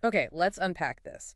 Okay, let's unpack this.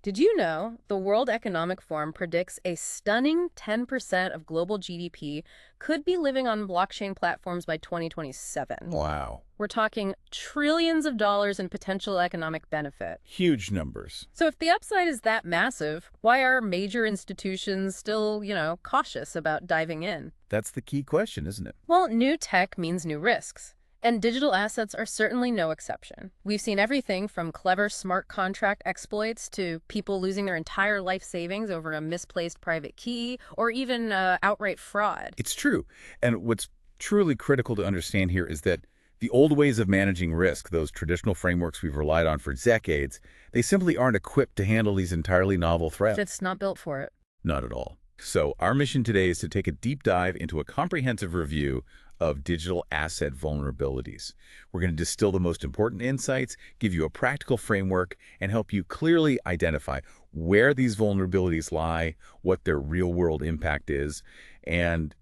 Did you know the World Economic Forum predicts a stunning 10% of global GDP could be living on blockchain platforms by 2027? Wow. We're talking trillions of dollars in potential economic benefit. Huge numbers. So if the upside is that massive, why are major institutions still, cautious about diving in? That's the key question, isn't it? Well, new tech means new risks. And digital assets are certainly no exception. We've seen everything from clever smart contract exploits to people losing their entire life savings over a misplaced private key or even outright fraud. It's true. And what's truly critical to understand here is that the old ways of managing risk, those traditional frameworks we've relied on for decades, they simply aren't equipped to handle these entirely novel threats. It's not built for it. Not at all. So our mission today is to take a deep dive into a comprehensive review of digital asset vulnerabilities. We're going to distill the most important insights, give you a practical framework, and help you clearly identify where these vulnerabilities lie, what their real-world impact is, and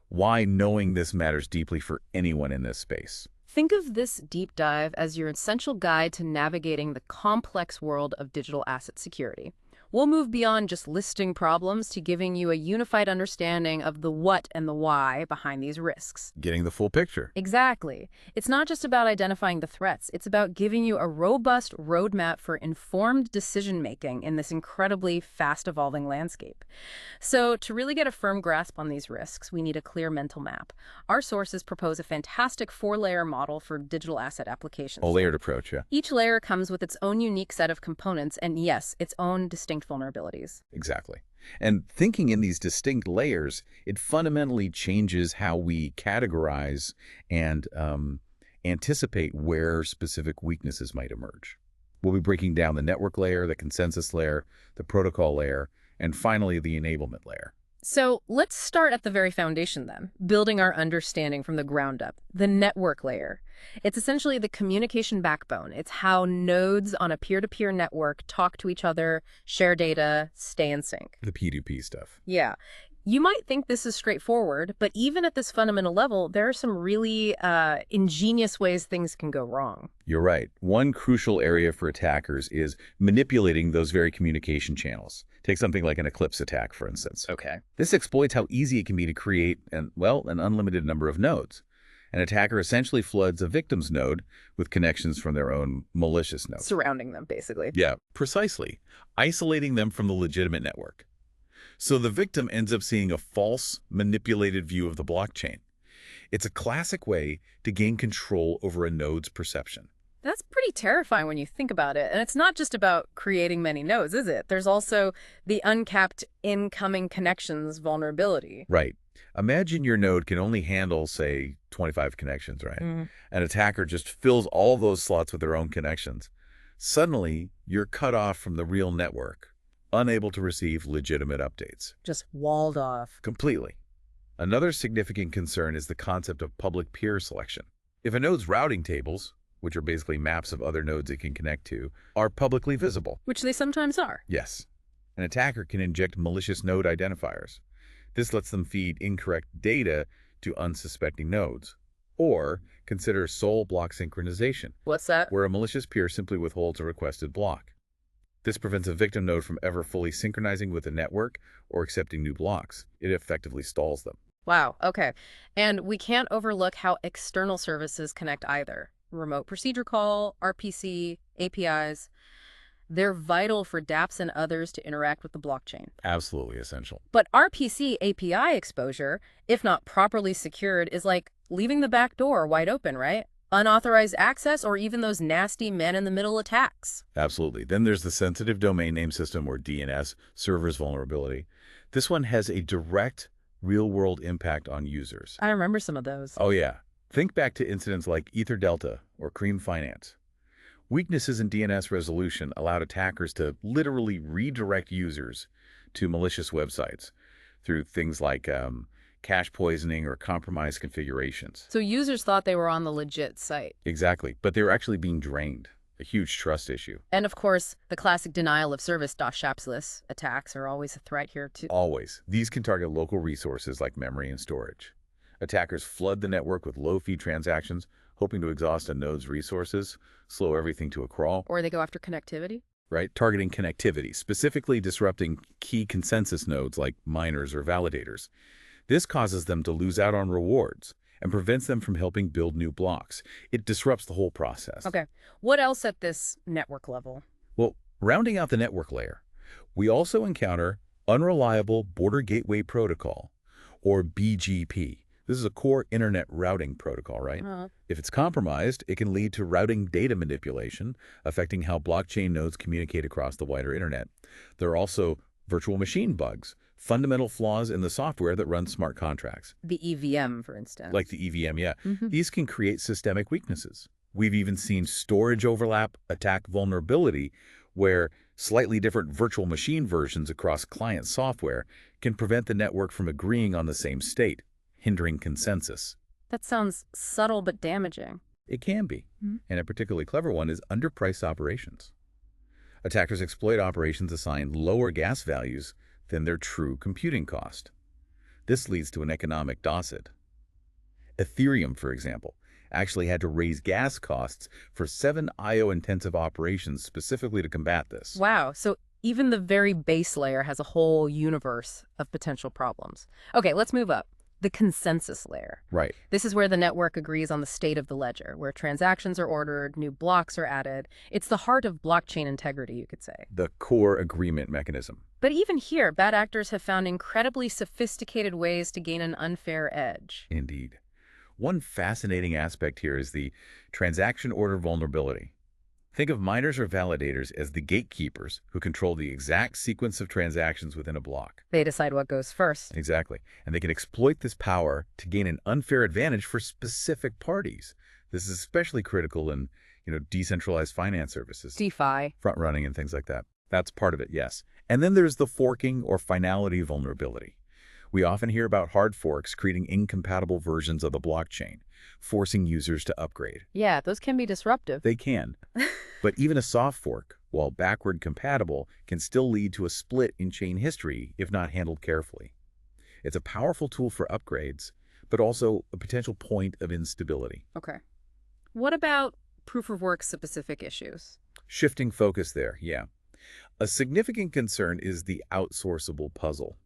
why knowing this matters deeply for anyone in this space. Think of this deep dive as your essential guide to navigating the complex world of digital asset security. We'll move beyond just listing problems to giving you a unified understanding of the what and the why behind these risks. Getting the full picture. Exactly. It's not just about identifying the threats. It's about giving you a robust roadmap for informed decision-making in this incredibly fast-evolving landscape. So to really get a firm grasp on these risks, we need a clear mental map. Our sources propose a fantastic four-layer model for digital asset applications. A layered approach, yeah. Each layer comes with its own unique set of components and, yes, its own distinct vulnerabilities. Exactly. And thinking in these distinct layers, it fundamentally changes how we categorize and anticipate where specific weaknesses might emerge. We'll be breaking down the network layer, the consensus layer, the protocol layer, and finally the enablement layer. So let's start at the very foundation then, building our understanding from the ground up, the network layer. It's essentially the communication backbone. It's how nodes on a peer-to-peer network talk to each other, share data, stay in sync. The P2P stuff. Yeah. You might think this is straightforward, but even at this fundamental level, there are some really ingenious ways things can go wrong. You're right. One crucial area for attackers is manipulating those very communication channels. Take something like an Eclipse attack, for instance. Okay. This exploits how easy it can be to create an unlimited number of nodes. An attacker essentially floods a victim's node with connections from their own malicious node. Surrounding them, basically. Yeah, precisely. Isolating them from the legitimate network. So the victim ends up seeing a false, manipulated view of the blockchain. It's a classic way to gain control over a node's perception. That's pretty terrifying when you think about it. And it's not just about creating many nodes, is it? There's also the uncapped incoming connections vulnerability. Right. Imagine your node can only handle, say, 25 connections, right? Mm. An attacker just fills all those slots with their own connections. Suddenly, you're cut off from the real network, unable to receive legitimate updates. Just walled off. Completely. Another significant concern is the concept of public peer selection. If a node's routing tables, which are basically maps of other nodes it can connect to, are publicly visible. Which they sometimes are. Yes. An attacker can inject malicious node identifiers. This lets them feed incorrect data to unsuspecting nodes. Or consider sole block synchronization, What's that? where a malicious peer simply withholds a requested block. This prevents a victim node from ever fully synchronizing with the network or accepting new blocks. It effectively stalls them. Wow, okay. And we can't overlook how external services connect either. Remote procedure call, RPC, APIs. They're vital for dApps and others to interact with the blockchain. Absolutely essential. But RPC API exposure, if not properly secured, is like leaving the back door wide open, right? Unauthorized access or even those nasty man-in-the-middle attacks. Absolutely. Then there's the sensitive domain name system, or DNS, server's vulnerability. This one has a direct, real-world impact on users. I remember some of those. Oh yeah. Think back to incidents like EtherDelta or Cream Finance. Weaknesses in DNS resolution allowed attackers to literally redirect users to malicious websites through things like cache poisoning or compromised configurations. So users thought they were on the legit site. Exactly, but they were actually being drained. A huge trust issue. And of course, the classic denial of service .shapsless attacks are always a threat here too. Always. These can target local resources like memory and storage. Attackers flood the network with low-fee transactions, hoping to exhaust a node's resources, slow everything to a crawl, Or they go after connectivity? right? Targeting connectivity, specifically disrupting key consensus nodes like miners or validators. This causes them to lose out on rewards and prevents them from helping build new blocks. It disrupts the whole process. Okay. What else at this network level? Well, rounding out the network layer, we also encounter Unreliable Border Gateway Protocol, or BGP. This is a core internet routing protocol, right? If it's compromised, it can lead to routing data manipulation, affecting how blockchain nodes communicate across the wider internet. There are also virtual machine bugs, fundamental flaws in the software that runs smart contracts. The EVM, for instance. Like the EVM, yeah. Mhm. These can create systemic weaknesses. We've even seen storage overlap, attack vulnerability, where slightly different virtual machine versions across client software can prevent the network from agreeing on the same state, hindering consensus. That sounds subtle but damaging. It can be, Mhm. and a particularly clever one is underpriced operations. Attackers exploit operations assigned lower gas values than their true computing cost. This leads to an economic deficit. Ethereum, for example, actually had to raise gas costs for 7 IO-intensive operations specifically to combat this. Wow. So even the very base layer has a whole universe of potential problems. Okay, let's move up. The consensus layer. Right. This is where the network agrees on the state of the ledger, where transactions are ordered, new blocks are added. It's the heart of blockchain integrity, you could say. The core agreement mechanism. But even here, bad actors have found incredibly sophisticated ways to gain an unfair edge. Indeed. One fascinating aspect here is the transaction order vulnerability. Think of miners or validators as the gatekeepers who control the exact sequence of transactions within a block. They decide what goes first. Exactly. And they can exploit this power to gain an unfair advantage for specific parties. This is especially critical in, decentralized finance services, DeFi. front running and things like that. That's part of it, yes. And then there's the forking or finality vulnerability. We often hear about hard forks creating incompatible versions of the blockchain, forcing users to upgrade. Yeah, those can be disruptive. They can. But even a soft fork, while backward compatible, can still lead to a split in chain history if not handled carefully. It's a powerful tool for upgrades, but also a potential point of instability. Okay. What about proof of work specific issues? Shifting focus there, yeah. A significant concern is the outsourceable puzzle.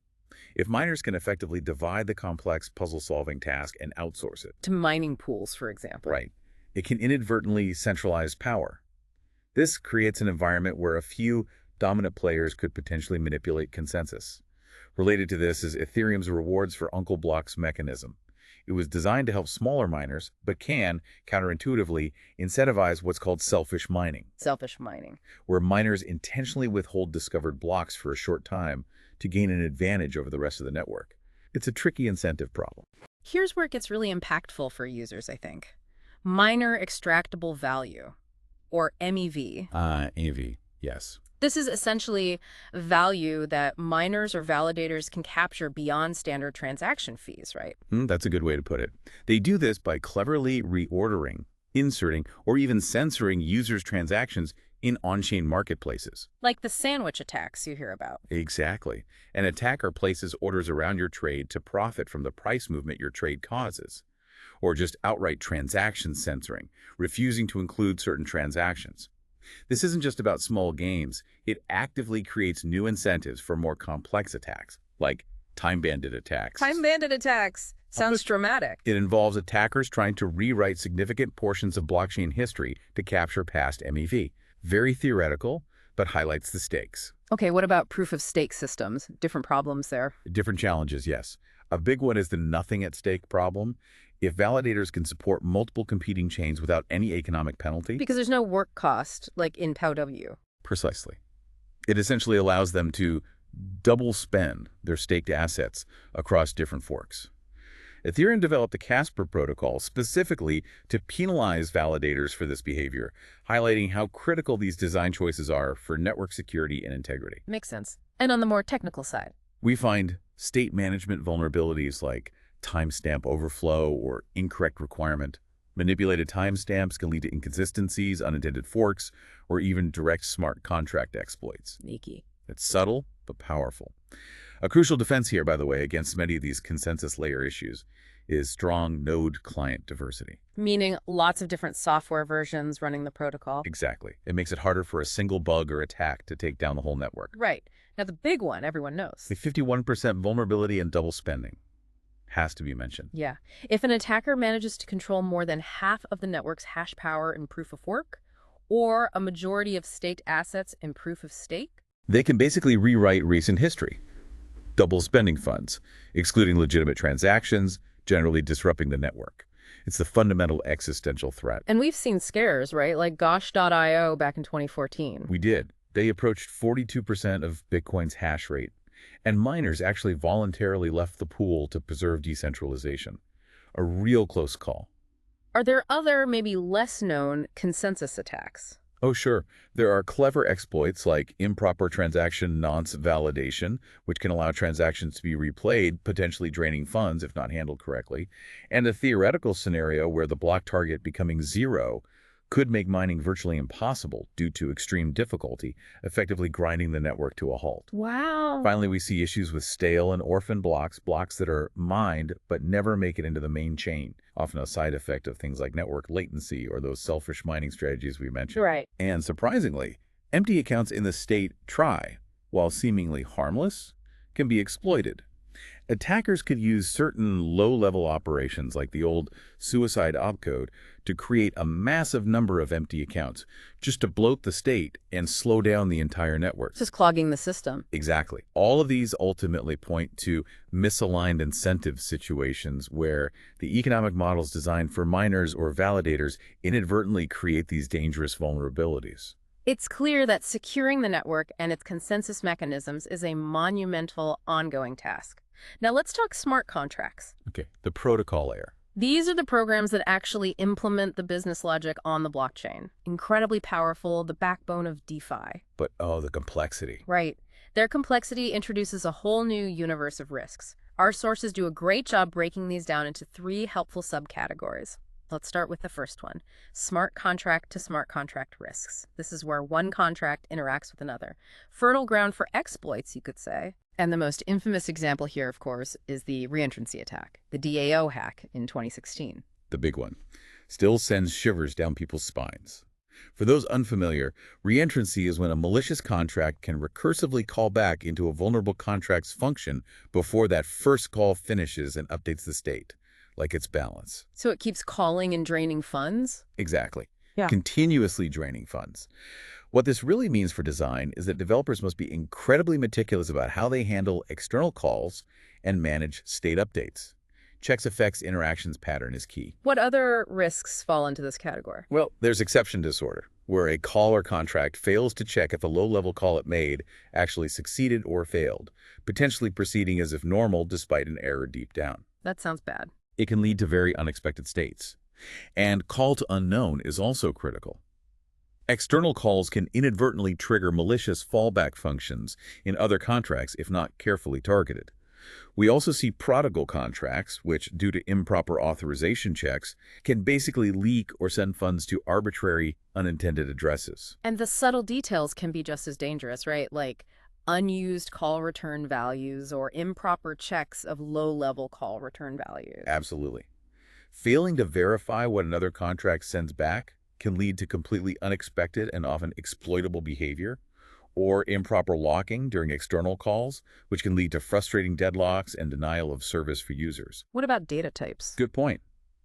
If miners can effectively divide the complex puzzle-solving task and outsource it, To mining pools, for example. right, it can inadvertently centralize power. This creates an environment where a few dominant players could potentially manipulate consensus. Related to this is Ethereum's rewards for Uncle Blocks mechanism. It was designed to help smaller miners, but can, counterintuitively, incentivize what's called selfish mining, Selfish mining. where miners intentionally withhold discovered blocks for a short time to gain an advantage over the rest of the network. It's a tricky incentive problem. Here's where it gets really impactful for users, I think. Miner extractable value, or MEV. AV, yes. This is essentially value that miners or validators can capture beyond standard transaction fees, right? That's a good way to put it. They do this by cleverly reordering, inserting, or even censoring users' transactions in on-chain marketplaces. Like the sandwich attacks you hear about. Exactly. An attacker places orders around your trade to profit from the price movement your trade causes. Or just outright transaction censoring, refusing to include certain transactions. This isn't just about small games. It actively creates new incentives for more complex attacks, like time-banded attacks. Time-banded attacks. Sounds dramatic. It involves attackers trying to rewrite significant portions of blockchain history to capture past MEV. Very theoretical, but highlights the stakes. Okay, what about proof-of-stake systems? Different problems there. Different challenges, yes. A big one is the nothing at stake problem. If validators can support multiple competing chains without any economic penalty, Because there's no work cost, like in POW. precisely. It essentially allows them to double spend their staked assets across different forks. Ethereum developed the Casper protocol specifically to penalize validators for this behavior, highlighting how critical these design choices are for network security and integrity. Makes sense. And on the more technical side? We find state management vulnerabilities like timestamp overflow or incorrect requirement. Manipulated timestamps can lead to inconsistencies, unintended forks, or even direct smart contract exploits. Sneaky. It's subtle, but powerful. A crucial defense here, by the way, against many of these consensus layer issues is strong node client diversity. Meaning lots of different software versions running the protocol. Exactly. It makes it harder for a single bug or attack to take down the whole network. Right. Now, the big one everyone knows. The 51% vulnerability and double spending has to be mentioned. Yeah. If an attacker manages to control more than half of the network's hash power in proof of work, or a majority of staked assets in proof of stake, They can basically rewrite recent history. Double spending funds, excluding legitimate transactions, generally disrupting the network. It's the fundamental existential threat. and we've seen scares, right? Like Gosh.io back in 2014. We did. They approached 42% of Bitcoin's hash rate, and miners actually voluntarily left the pool to preserve decentralization. A real close call. Are there other, maybe less known, consensus attacks? Oh, sure. There are clever exploits like improper transaction nonce validation, which can allow transactions to be replayed, potentially draining funds if not handled correctly, and a theoretical scenario where the block target becoming zero could make mining virtually impossible due to extreme difficulty, effectively grinding the network to a halt. Wow. Finally, we see issues with stale and orphan blocks, blocks that are mined but never make it into the main chain, often a side effect of things like network latency or those selfish mining strategies we mentioned. Right. And surprisingly, empty accounts in the state try, while seemingly harmless, can be exploited. Attackers could use certain low-level operations like the old suicide opcode to create a massive number of empty accounts just to bloat the state and slow down the entire network. Just clogging the system. Exactly. All of these ultimately point to misaligned incentive situations where the economic models designed for miners or validators inadvertently create these dangerous vulnerabilities. It's clear that securing the network and its consensus mechanisms is a monumental, ongoing task. Now let's talk smart contracts. Okay, the protocol layer. These are the programs that actually implement the business logic on the blockchain. Incredibly powerful, the backbone of DeFi. But oh, the complexity. Right. Their complexity introduces a whole new universe of risks. Our sources do a great job breaking these down into 3 helpful subcategories. Let's start with the first one, smart contract to smart contract risks. This is where one contract interacts with another. Fertile ground for exploits, you could say. And the most infamous example here, of course, is the reentrancy attack, the DAO hack in 2016. The big one. Still sends shivers down people's spines. For those unfamiliar, reentrancy is when a malicious contract can recursively call back into a vulnerable contract's function before that first call finishes and updates the state, like its balance. So it keeps calling and draining funds? Exactly. Yeah. Continuously draining funds. What this really means for design is that developers must be incredibly meticulous about how they handle external calls and manage state updates. Checks effects interactions pattern is key. What other risks fall into this category? Well, there's exception disorder, where a call or contract fails to check if the low-level call it made actually succeeded or failed, potentially proceeding as if normal despite an error deep down. That sounds bad. It can lead to very unexpected states. And call to unknown is also critical. External calls can inadvertently trigger malicious fallback functions in other contracts if not carefully targeted. We also see prodigal contracts, which, due to improper authorization checks, can basically leak or send funds to arbitrary, unintended addresses. And the subtle details can be just as dangerous, right? Like unused call return values or improper checks of low-level call return values. Absolutely. Failing to verify what another contract sends back can lead to completely unexpected and often exploitable behavior, or improper locking during external calls, which can lead to frustrating deadlocks and denial of service for users. What about data types? Good point.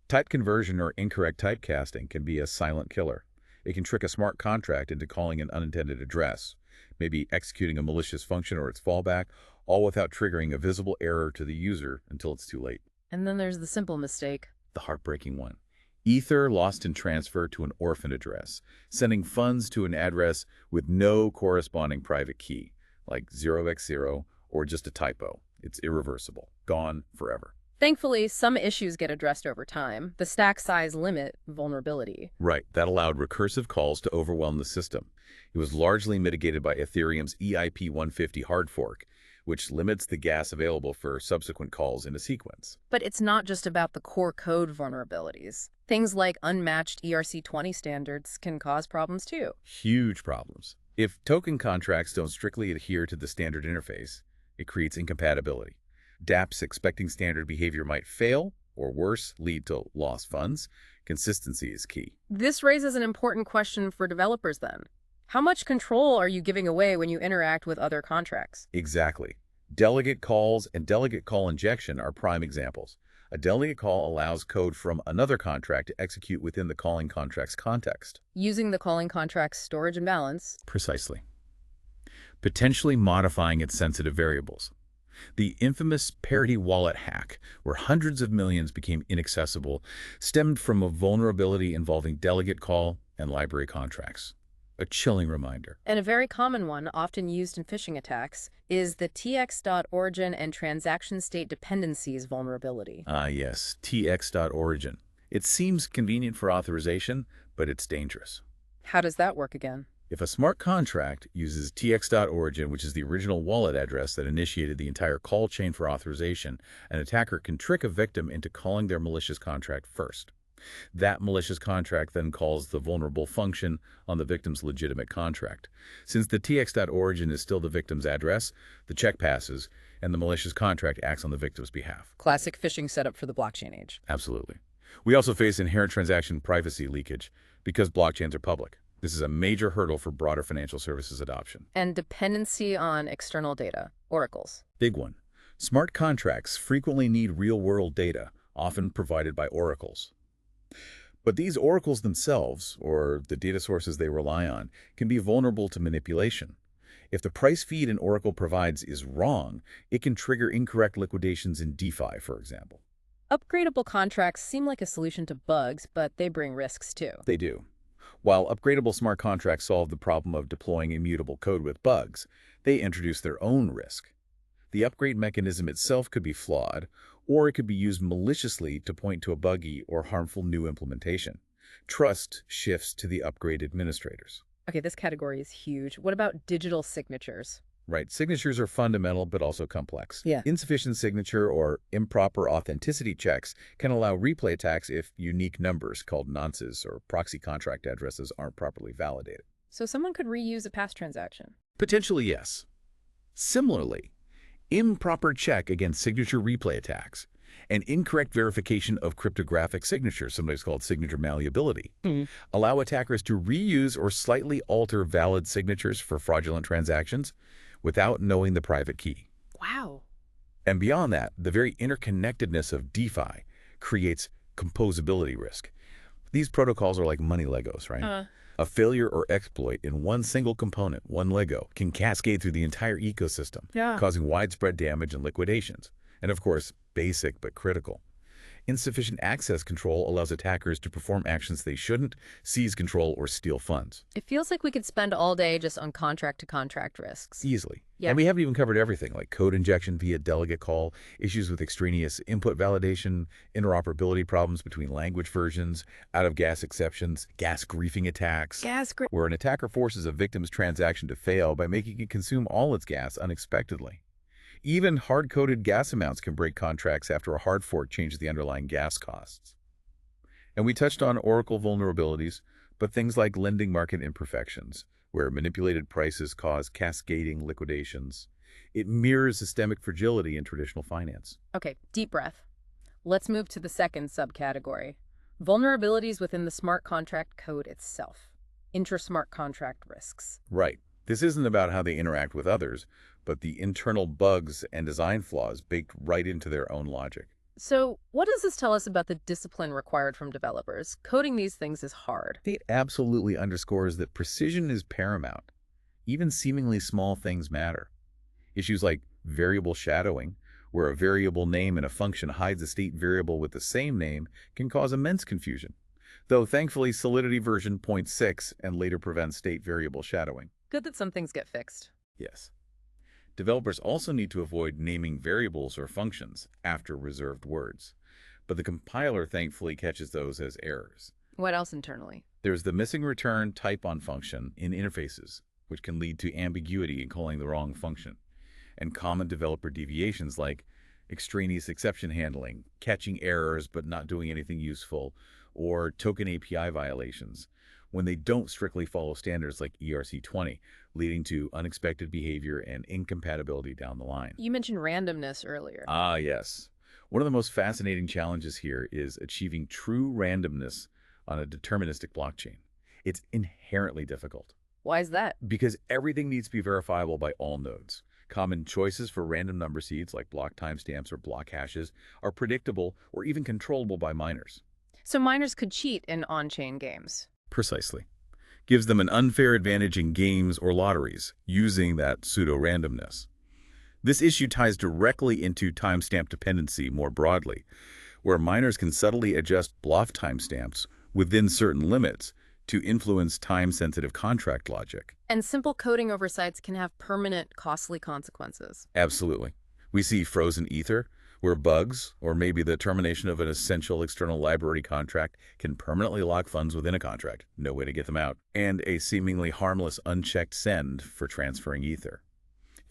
Type conversion or incorrect typecasting can be a silent killer. It can trick a smart contract into calling an unintended address, maybe executing a malicious function or its fallback, all without triggering a visible error to the user until it's too late. And then there's the simple mistake. The heartbreaking one. Ether lost in transfer to an orphan address, sending funds to an address with no corresponding private key, like 0x0 or just a typo. It's irreversible, gone forever. Thankfully, some issues get addressed over time. The stack size limit vulnerability. Right, that allowed recursive calls to overwhelm the system. It was largely mitigated by Ethereum's EIP 150 hard fork, which limits the gas available for subsequent calls in a sequence. But it's not just about the core code vulnerabilities. Things like unmatched ERC20 standards can cause problems too. Huge problems. If token contracts don't strictly adhere to the standard interface, it creates incompatibility. dApps expecting standard behavior might fail, or worse, lead to lost funds, consistency is key. This raises an important question for developers then. How much control are you giving away when you interact with other contracts? Exactly. Delegate calls and delegate call injection are prime examples. A delegate call allows code from another contract to execute within the calling contract's context. Using the calling contract's storage and balance. Precisely. Potentially modifying its sensitive variables. The infamous parity wallet hack, where hundreds of millions became inaccessible, stemmed from a vulnerability involving delegate call and library contracts. A chilling reminder. And a very common one, often used in phishing attacks, is the tx.origin and transaction state dependencies vulnerability. Ah, yes, tx.origin. It seems convenient for authorization, but it's dangerous. How does that work again? If a smart contract uses tx.origin, which is the original wallet address that initiated the entire call chain for authorization, an attacker can trick a victim into calling their malicious contract first. That malicious contract then calls the vulnerable function on the victim's legitimate contract. Since the tx.origin is still the victim's address, the check passes, and the malicious contract acts on the victim's behalf. Classic phishing setup for the blockchain age. Absolutely. We also face inherent transaction privacy leakage because blockchains are public. This is a major hurdle for broader financial services adoption. And dependency on external data, oracles. Big one. Smart contracts frequently need real-world data, often provided by oracles. But these oracles themselves, or the data sources they rely on, can be vulnerable to manipulation. If the price feed an oracle provides is wrong, it can trigger incorrect liquidations in DeFi, for example. Upgradable contracts seem like a solution to bugs, but they bring risks too. They do. While upgradable smart contracts solve the problem of deploying immutable code with bugs, they introduce their own risk. The upgrade mechanism itself could be flawed, or it could be used maliciously to point to a buggy or harmful new implementation. Trust shifts to the upgrade administrators. Okay, this category is huge. What about digital signatures? Right, signatures are fundamental but also complex. Yeah. Insufficient signature or improper authenticity checks can allow replay attacks if unique numbers called nonces or proxy contract addresses aren't properly validated. So someone could reuse a past transaction. Potentially, yes. Similarly, improper check against signature replay attacks and incorrect verification of cryptographic signatures, sometimes called signature malleability, allow attackers to reuse or slightly alter valid signatures for fraudulent transactions without knowing the private key. Wow. And beyond that, the very interconnectedness of DeFi creates composability risk. These protocols are like money Legos, right? A failure or exploit in one single component, one Lego, can cascade through the entire ecosystem, causing widespread damage and liquidations. And of course, basic but critical. Insufficient access control allows attackers to perform actions they shouldn't, seize control, or steal funds. It feels like we could spend all day just on contract-to-contract risks. Easily. Yeah. And we haven't even covered everything, like code injection via delegate call, issues with extraneous input validation, interoperability problems between language versions, out-of-gas exceptions, gas griefing attacks, where an attacker forces a victim's transaction to fail by making it consume all its gas unexpectedly. Even hard-coded gas amounts can break contracts after a hard fork changes the underlying gas costs. And we touched on Oracle vulnerabilities, but things like lending market imperfections, where manipulated prices cause cascading liquidations. It mirrors systemic fragility in traditional finance. Okay, deep breath. Let's move to the second subcategory. Vulnerabilities within the smart contract code itself. Intra-smart contract risks. Right. This isn't about how they interact with others, but the internal bugs and design flaws baked right into their own logic. So what does this tell us about the discipline required from developers? Coding these things is hard. It absolutely underscores that precision is paramount. Even seemingly small things matter. Issues like variable shadowing, where a variable name in a function hides a state variable with the same name, can cause immense confusion. Though thankfully Solidity version 0.6 and later prevents state variable shadowing. Good that some things get fixed. Yes. Developers also need to avoid naming variables or functions after reserved words, but the compiler thankfully catches those as errors. What else internally? There's the missing return type on function in interfaces, which can lead to ambiguity in calling the wrong function, and common developer deviations like extraneous exception handling, catching errors but not doing anything useful, or token API violations, when they don't strictly follow standards like ERC20, leading to unexpected behavior and incompatibility down the line. You mentioned randomness earlier. Ah, yes. One of the most fascinating challenges here is achieving true randomness on a deterministic blockchain. It's inherently difficult Why is that? because everything needs to be verifiable by all nodes. Common choices for random number seeds like block timestamps or block hashes are predictable or even controllable by miners. So miners could cheat in on-chain games. Precisely. Gives them an unfair advantage in games or lotteries using that pseudo-randomness. This issue ties directly into timestamp dependency more broadly, where miners can subtly adjust bluff timestamps within certain limits to influence time-sensitive contract logic. And simple coding oversights can have permanent, costly consequences. Absolutely. We see frozen ether, where bugs, or maybe the termination of an essential external library contract, can permanently lock funds within a contract, no way to get them out, and a seemingly harmless unchecked send for transferring ether.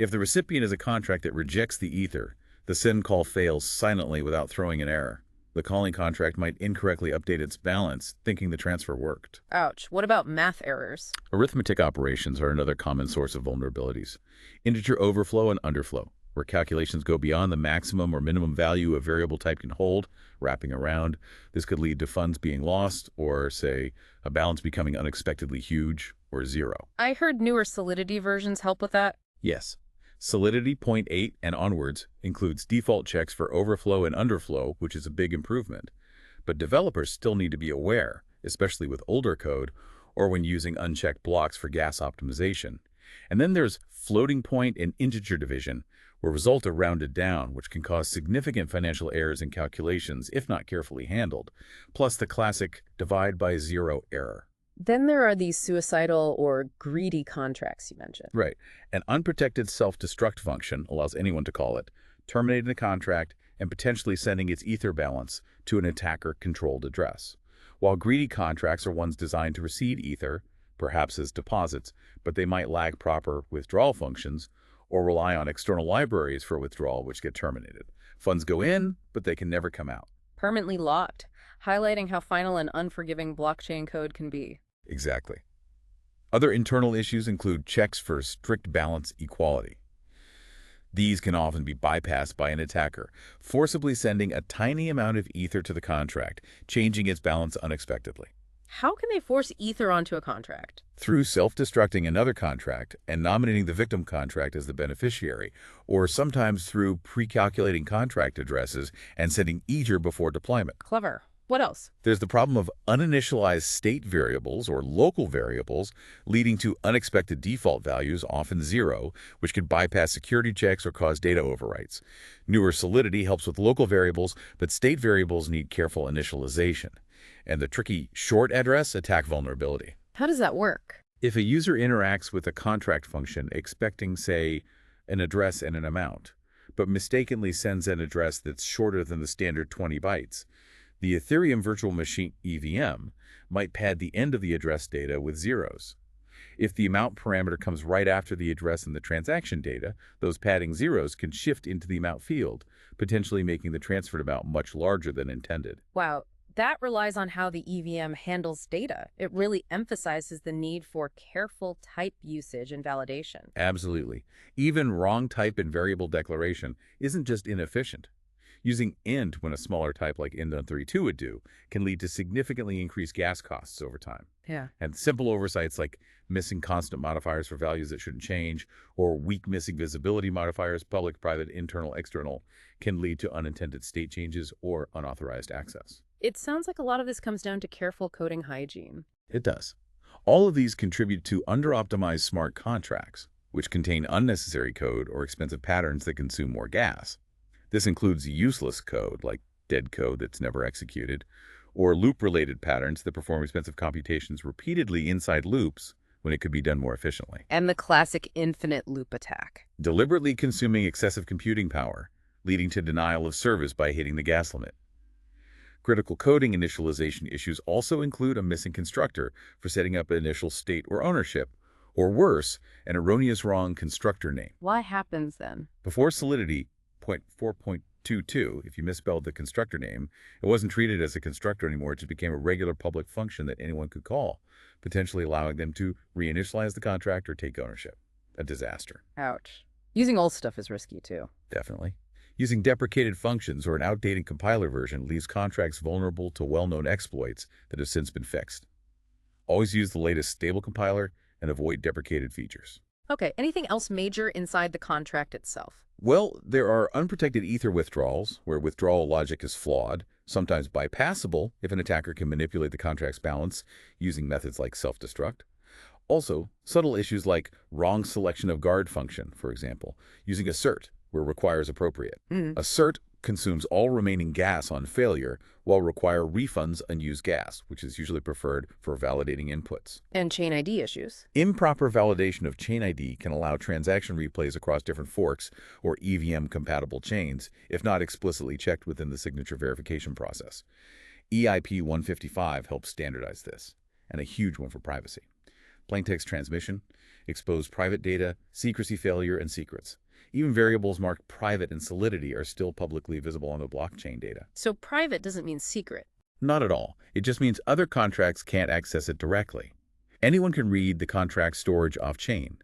If the recipient is a contract that rejects the ether, the send call fails silently without throwing an error. The calling contract might incorrectly update its balance, thinking the transfer worked. Ouch. What about math errors? Arithmetic operations are another common source of vulnerabilities. Integer overflow and underflow, where calculations go beyond the maximum or minimum value a variable type can hold, wrapping around. This could lead to funds being lost or, say, a balance becoming unexpectedly huge or zero. I heard newer Solidity versions help with that. Yes. Solidity 0.8 and onwards includes default checks for overflow and underflow, which is a big improvement. But developers still need to be aware, especially with older code or when using unchecked blocks for gas optimization. And then there's floating point and integer division, where results are rounded down, which can cause significant financial errors in calculations if not carefully handled, plus the classic divide by zero error. Then there are these suicidal or greedy contracts you mentioned. Right. An unprotected self-destruct function allows anyone to call it, terminating the contract and potentially sending its ether balance to an attacker-controlled address. While greedy contracts are ones designed to receive ether, perhaps as deposits, but they might lack proper withdrawal functions or rely on external libraries for withdrawal which get terminated. Funds go in, but they can never come out. Permanently locked, highlighting how final and unforgiving blockchain code can be. Exactly. Other internal issues include checks for strict balance equality. These can often be bypassed by an attacker, forcibly sending a tiny amount of ether to the contract, changing its balance unexpectedly. How can they force ether onto a contract? Through self-destructing another contract and nominating the victim contract as the beneficiary, or sometimes through pre-calculating contract addresses and sending ether before deployment. Clever. What else? There's the problem of uninitialized state variables or local variables leading to unexpected default values, often zero, which could bypass security checks or cause data overwrites. Newer Solidity helps with local variables, but state variables need careful initialization. And the tricky short address attack vulnerability. How does that work? If a user interacts with a contract function expecting, say, an address and an amount, but mistakenly sends an address that's shorter than the standard 20 bytes, the Ethereum Virtual Machine EVM might pad the end of the address data with zeros. If the amount parameter comes right after the address in the transaction data, those padding zeros can shift into the amount field, potentially making the transferred amount much larger than intended. Wow, that relies on how the EVM handles data. It really emphasizes the need for careful type usage and validation. Absolutely. Even wrong type in variable declaration isn't just inefficient. Using int when a smaller type like int32 would do can lead to significantly increased gas costs over time. Yeah. And simple oversights like missing constant modifiers for values that shouldn't change, or weak missing visibility modifiers, public, private, internal, external, can lead to unintended state changes or unauthorized access. It sounds like a lot of this comes down to careful coding hygiene. It does. All of these contribute to under-optimized smart contracts, which contain unnecessary code or expensive patterns that consume more gas. This includes useless code, like dead code that's never executed, or loop-related patterns that perform expensive computations repeatedly inside loops when it could be done more efficiently. And the classic infinite loop attack. Deliberately consuming excessive computing power, leading to denial of service by hitting the gas limit. Critical coding initialization issues also include a missing constructor for setting up an initial state or ownership, or worse, an erroneous wrong constructor name. What happens then? Before Solidity 0.4.22, if you misspelled the constructor name, it wasn't treated as a constructor anymore. It just became a regular public function that anyone could call, potentially allowing them to reinitialize the contract or take ownership. A disaster. Ouch. Using old stuff is risky too. Definitely. Using deprecated functions or an outdated compiler version leaves contracts vulnerable to well-known exploits that have since been fixed. Always use the latest stable compiler and avoid deprecated features. Okay, anything else major inside the contract itself? Well, there are unprotected ether withdrawals, where withdrawal logic is flawed, sometimes bypassable if an attacker can manipulate the contract's balance using methods like self-destruct. Also, subtle issues like wrong selection of guard function, for example, using assert where requires appropriate. Mm. Assert consumes all remaining gas on failure, while require refunds unused gas, which is usually preferred for validating inputs. And chain ID issues. Improper validation of chain ID can allow transaction replays across different forks or EVM-compatible chains if not explicitly checked within the signature verification process. EIP 155 helps standardize this, and a huge one for privacy. Plaintext transmission, exposed private data, secrecy failure, and secrets. Even variables marked private and solidity are still publicly visible on the blockchain data. So private doesn't mean secret. Not at all. It just means other contracts can't access it directly. Anyone can read the contract storage off-chain.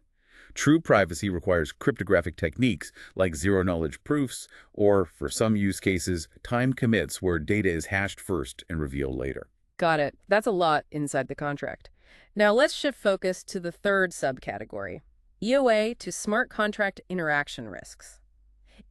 True privacy requires cryptographic techniques like zero-knowledge proofs or, for some use cases, time commits where data is hashed first and revealed later. Got it. That's a lot inside the contract. Now let's shift focus to the third subcategory, EOA to smart contract interaction risks.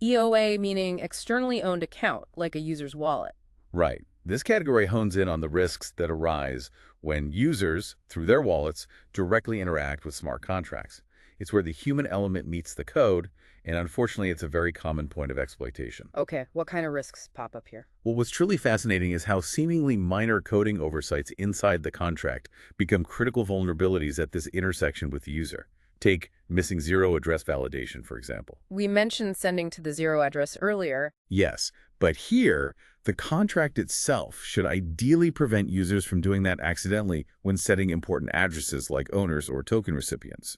EOA meaning externally owned account, like a user's wallet. Right. This category hones in on the risks that arise when users, through their wallets, directly interact with smart contracts. It's where the human element meets the code, and unfortunately, it's a very common point of exploitation. Okay, what kind of risks pop up here? Well, what's truly fascinating is how seemingly minor coding oversights inside the contract become critical vulnerabilities at this intersection with the user. Take missing zero address validation, for example. We mentioned sending to the zero address earlier. Yes, but here, the contract itself should ideally prevent users from doing that accidentally when setting important addresses like owners or token recipients.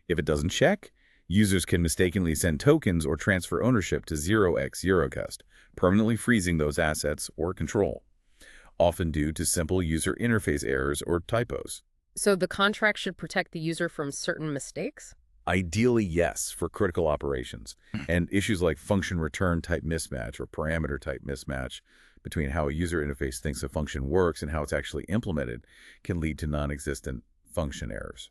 If it doesn't check, users can mistakenly send tokens or transfer ownership to 0x0cust, permanently freezing those assets or control, often due to simple user interface errors or typos. So the contract should protect the user from certain mistakes? Ideally, yes, for critical operations. And issues like function return type mismatch or parameter type mismatch between how a user interface thinks a function works and how it's actually implemented can lead to non-existent function errors.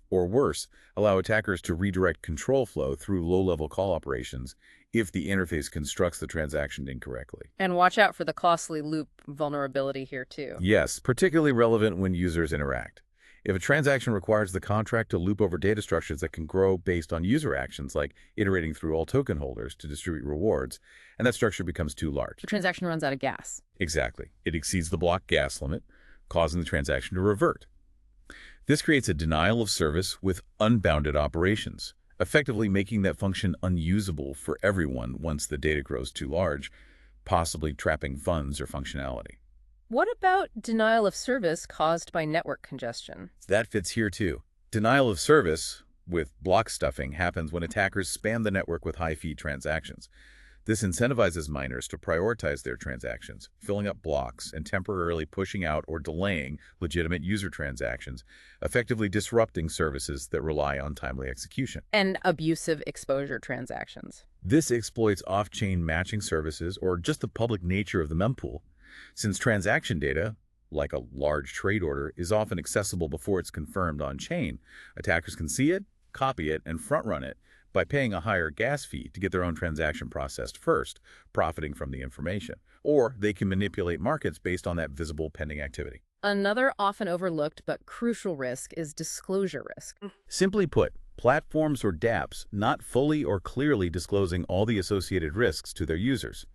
Or worse, allow attackers to redirect control flow through low-level call operations if the interface constructs the transaction incorrectly. And watch out for the costly loop vulnerability here too. Yes, particularly relevant when users interact. If a transaction requires the contract to loop over data structures that can grow based on user actions, like iterating through all token holders to distribute rewards, and that structure becomes too large. The transaction runs out of gas. Exactly. It exceeds the block gas limit, causing the transaction to revert. This creates a denial of service with unbounded operations, effectively making that function unusable for everyone once the data grows too large, possibly trapping funds or functionality. What about denial of service caused by network congestion? That fits here too. Denial of service with block stuffing happens when attackers spam the network with high-fee transactions. This incentivizes miners to prioritize their transactions, filling up blocks and temporarily pushing out or delaying legitimate user transactions, effectively disrupting services that rely on timely execution. And abusive exposure transactions. This exploits off-chain matching services or just the public nature of the mempool. Since transaction data, like a large trade order, is often accessible before it's confirmed on-chain, attackers can see it, copy it, and front-run it by paying a higher gas fee to get their own transaction processed first, profiting from the information. Or they can manipulate markets based on that visible pending activity. Another often overlooked but crucial risk is disclosure risk. Simply put, platforms or dApps not fully or clearly disclosing all the associated risks to their users,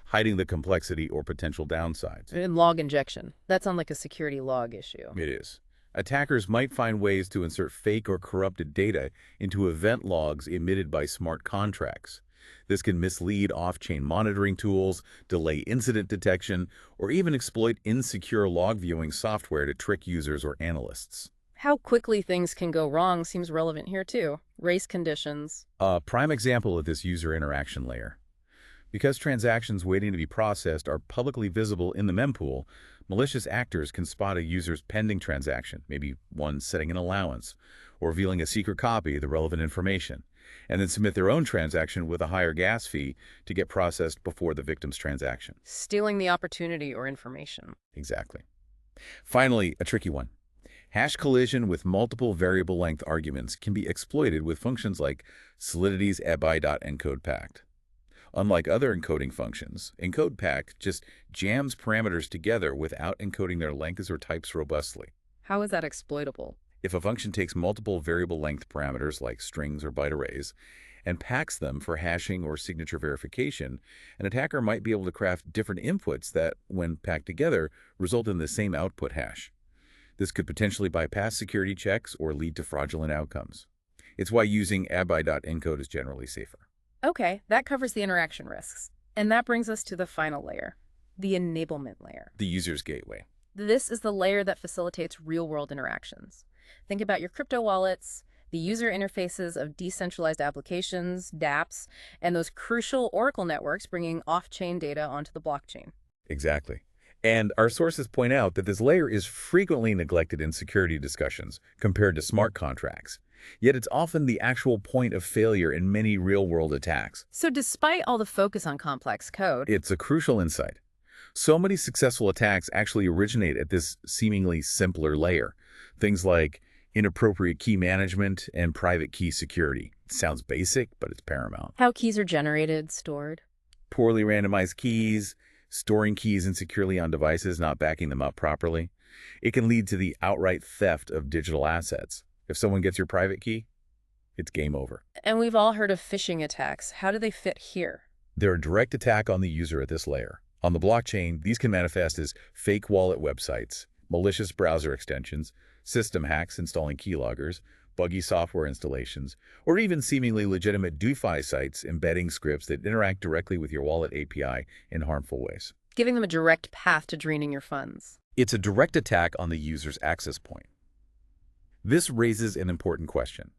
hiding the complexity or potential downsides. And log injection. That sounds like a security log issue. It is. Attackers might find ways to insert fake or corrupted data into event logs emitted by smart contracts. This can mislead off-chain monitoring tools, delay incident detection, or even exploit insecure log viewing software to trick users or analysts. How quickly things can go wrong seems relevant here too. Race conditions. A prime example of this user interaction layer. Because transactions waiting to be processed are publicly visible in the mempool, Malicious actors can spot a user's pending transaction, maybe one setting an allowance, or revealing a secret copy of the relevant information, and then submit their own transaction with a higher gas fee to get processed before the victim's transaction. Stealing the opportunity or information. Exactly. Finally, a tricky one. Hash collision with multiple variable length arguments can be exploited with functions like Solidity's ebi.encodePact. Unlike other encoding functions, EncodePact just jams parameters together without encoding their lengths or types robustly. How is that exploitable? If a function takes multiple variable length parameters like strings or byte arrays and packs them for hashing or signature verification, an attacker might be able to craft different inputs that, when packed together, result in the same output hash. This could potentially bypass security checks or lead to fraudulent outcomes. It's why using ebi.encode is generally safer. Okay, that covers the interaction risks. And that brings us to the final layer, the enablement layer. The user's gateway. This is the layer that facilitates real-world interactions. Think about your crypto wallets, the user interfaces of decentralized applications, dApps, and those crucial Oracle networks bringing off-chain data onto the blockchain. Exactly. And our sources point out that this layer is frequently neglected in security discussions compared to smart contracts. Yet it's often the actual point of failure in many real-world attacks. So despite all the focus on complex code, It's a crucial insight. So many successful attacks actually originate at this seemingly simpler layer. Things like inappropriate key management and private key security. It sounds basic, but it's paramount. how keys are generated, stored. Poorly randomized keys, storing keys insecurely on devices, not backing them up properly. It can lead to the outright theft of digital assets. If someone gets your private key, it's game over. And we've all heard of phishing attacks. How do they fit here? They're a direct attack on the user at this layer. On the blockchain, these can manifest as fake wallet websites, malicious browser extensions, system hacks installing keyloggers, buggy software installations, or even seemingly legitimate DeFi sites embedding scripts that interact directly with your wallet API in harmful ways. Giving them a direct path to draining your funds. It's a direct attack on the user's access point. This raises an important question.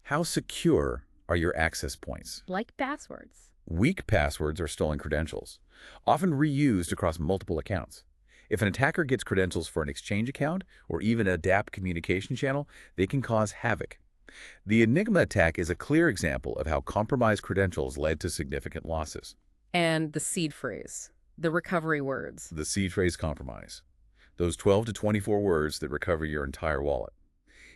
How secure are your access points? Like passwords. Weak passwords are stolen credentials, often reused across multiple accounts. If an attacker gets credentials for an exchange account or even a dApp communication channel, they can cause havoc. The Enigma attack is a clear example of how compromised credentials led to significant losses. And the seed phrase, the recovery words. The seed phrase compromise. Those 12 to 24 words that recover your entire wallet.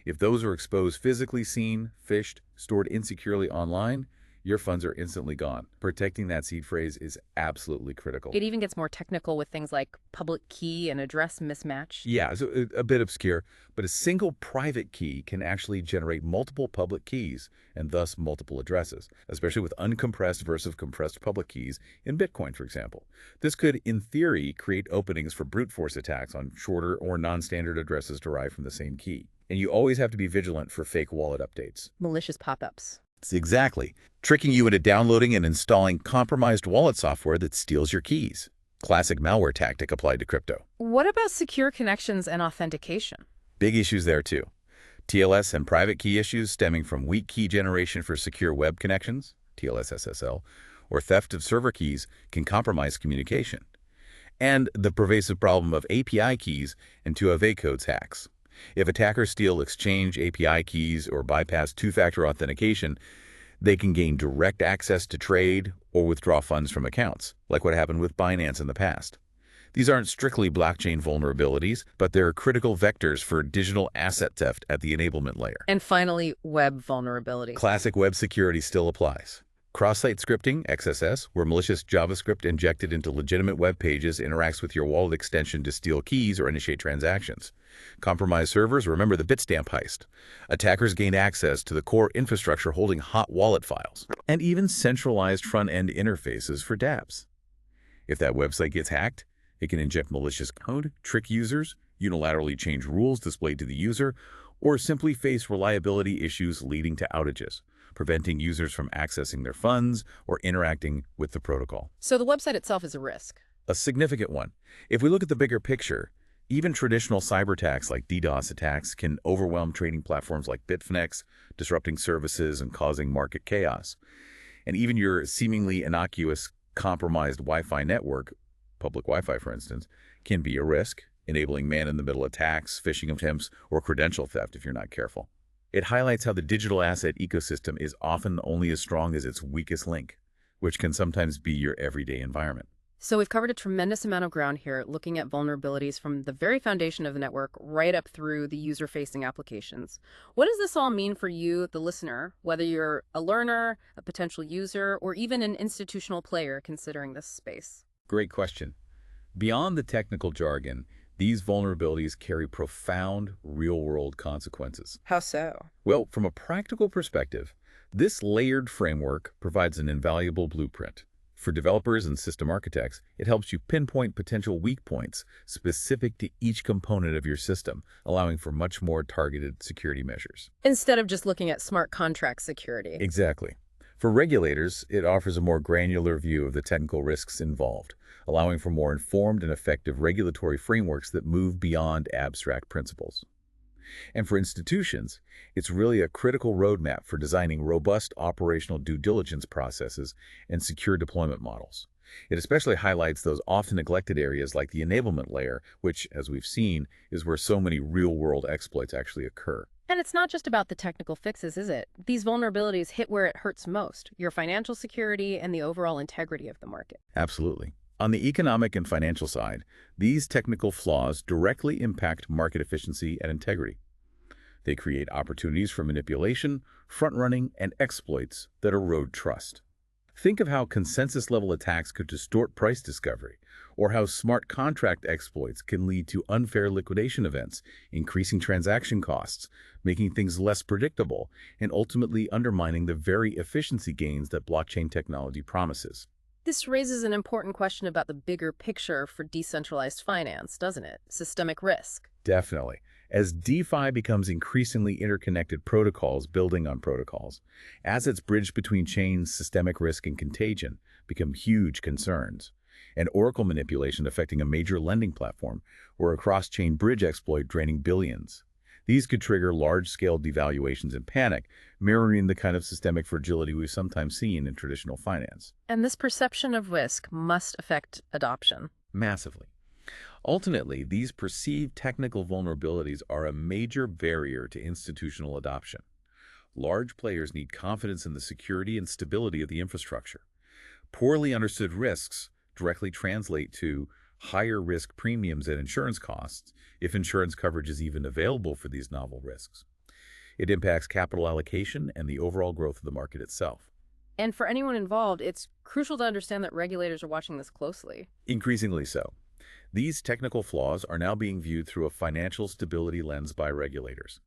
If those are exposed, physically seen, phished, stored insecurely online, your funds are instantly gone. Protecting that seed phrase is absolutely critical. It even gets more technical with things like public key and address mismatch. Yeah, so a bit obscure, but a single private key can actually generate multiple public keys and thus multiple addresses, especially with uncompressed versus compressed public keys in Bitcoin, for example. This could, in theory, create openings for brute force attacks on shorter or non-standard addresses derived from the same key. And you always have to be vigilant for fake wallet updates. Malicious pop-ups. Exactly. Tricking you into downloading and installing compromised wallet software that steals your keys. Classic malware tactic applied to crypto. What about secure connections and authentication? Big issues there too. TLS and private key issues stemming from weak key generation for secure web connections, TLS SSL, or theft of server keys can compromise communication. And the pervasive problem of API keys and 2FA codes hacks. If attackers steal Exchange API keys or bypass two-factor authentication, they can gain direct access to trade or withdraw funds from accounts, like what happened with Binance in the past. These aren't strictly blockchain vulnerabilities, but they're critical vectors for digital asset theft at the enablement layer. And finally, web vulnerabilities. Classic web security still applies. Cross-site scripting, XSS, where malicious JavaScript injected into legitimate web pages interacts with your wallet extension to steal keys or initiate transactions. Compromised servers, remember the Bitstamp heist. Attackers gained access to the core infrastructure holding hot wallet files, and even centralized front-end interfaces for dApps. If that website gets hacked, it can inject malicious code, trick users, unilaterally change rules displayed to the user, or simply face reliability issues leading to outages, preventing users from accessing their funds or interacting with the protocol. So the website itself is a risk. A significant one. If we look at the bigger picture, even traditional cyber attacks like DDoS attacks can overwhelm trading platforms like Bitfinex, disrupting services and causing market chaos. And even your seemingly innocuous compromised Wi-Fi network public Wi-Fi, for instance, can be a risk, enabling man-in-the-middle attacks, phishing attempts, or credential theft if you're not careful. It highlights how the digital asset ecosystem is often only as strong as its weakest link, which can sometimes be your everyday environment. So we've covered a tremendous amount of ground here, looking at vulnerabilities from the very foundation of the network right up through the user-facing applications. What does this all mean for you, the listener, whether you're a learner, a potential user, or even an institutional player considering this space? Great question. Beyond the technical jargon, these vulnerabilities carry profound real-world consequences. How so? Well, from a practical perspective, this layered framework provides an invaluable blueprint. For developers and system architects, it helps you pinpoint potential weak points specific to each component of your system, allowing for much more targeted security measures. Instead of just looking at smart contract security. Exactly. For regulators, it offers a more granular view of the technical risks involved, allowing for more informed and effective regulatory frameworks that move beyond abstract principles. And for institutions, it's really a critical roadmap for designing robust operational due diligence processes and secure deployment models. It especially highlights those often neglected areas like the enablement layer, which, as we've seen, is where so many real-world exploits actually occur. And it's not just about the technical fixes, is it? These vulnerabilities hit where it hurts most, your financial security and the overall integrity of the market. Absolutely. On the economic and financial side, these technical flaws directly impact market efficiency and integrity. They create opportunities for manipulation, front-running, and exploits that erode trust. Think of how consensus-level attacks could distort price discovery, or how smart contract exploits can lead to unfair liquidation events, increasing transaction costs, making things less predictable, and ultimately undermining the very efficiency gains that blockchain technology promises. This raises an important question about the bigger picture for decentralized finance, doesn't it? Systemic risk. Definitely. As DeFi becomes increasingly interconnected protocols building on protocols, assets bridged between chains, systemic risk, and contagion become huge concerns. And Oracle manipulation affecting a major lending platform, or a cross-chain bridge exploit draining billions. These could trigger large-scale devaluations and panic, mirroring the kind of systemic fragility we've sometimes seen in traditional finance. And this perception of risk must affect adoption. Massively. Ultimately, these perceived technical vulnerabilities are a major barrier to institutional adoption. Large players need confidence in the security and stability of the infrastructure. Poorly understood risks directly translate to higher risk premiums and insurance costs, if insurance coverage is even available for these novel risks. It impacts capital allocation and the overall growth of the market itself. And for anyone involved, it's crucial to understand that regulators are watching this closely. Increasingly so. These technical flaws are now being viewed through a financial stability lens by regulators.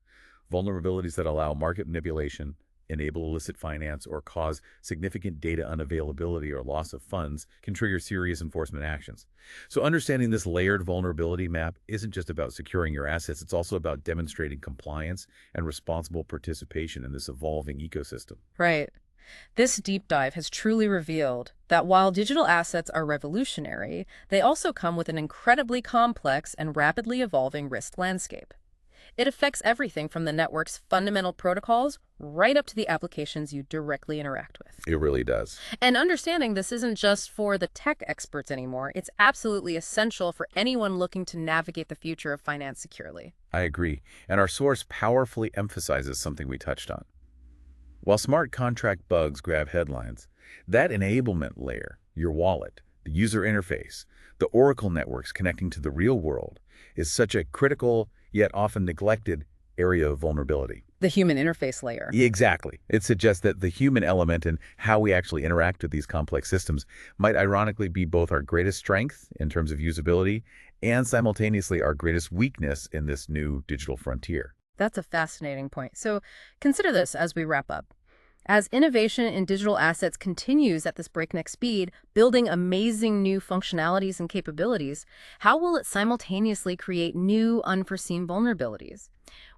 Vulnerabilities that allow market manipulation, enable illicit finance, or cause significant data unavailability or loss of funds can trigger serious enforcement actions. So understanding this layered vulnerability map isn't just about securing your assets, it's also about demonstrating compliance and responsible participation in this evolving ecosystem. Right. This deep dive has truly revealed that while digital assets are revolutionary, they also come with an incredibly complex and rapidly evolving risk landscape. It affects everything from the network's fundamental protocols right up to the applications you directly interact with. It really does. And understanding this isn't just for the tech experts anymore, it's absolutely essential for anyone looking to navigate the future of finance securely. I agree. And our source powerfully emphasizes something we touched on. While smart contract bugs grab headlines, that enablement layer, your wallet, the user interface, the Oracle networks connecting to the real world, is such a critical yet often neglected area of vulnerability. The human interface layer. Exactly. It suggests that the human element and how we actually interact with these complex systems might ironically be both our greatest strength in terms of usability and simultaneously our greatest weakness in this new digital frontier. That's a fascinating point. So consider this as we wrap up. As innovation in digital assets continues at this breakneck speed, building amazing new functionalities and capabilities, how will it simultaneously create new, unforeseen vulnerabilities?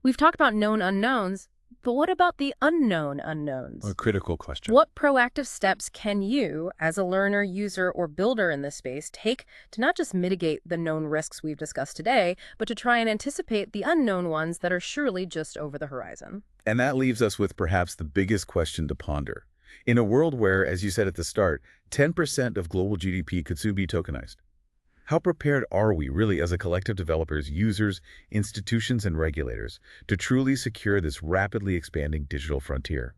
We've talked about known unknowns, but what about the unknown unknowns? A critical question. What proactive steps can you, as a learner, user, or builder in this space, take to not just mitigate the known risks we've discussed today, but to try and anticipate the unknown ones that are surely just over the horizon? And that leaves us with perhaps the biggest question to ponder. In a world where, as you said at the start, 10% of global GDP could soon be tokenized, How prepared are we really as a collective developers, users, institutions, and regulators to truly secure this rapidly expanding digital frontier?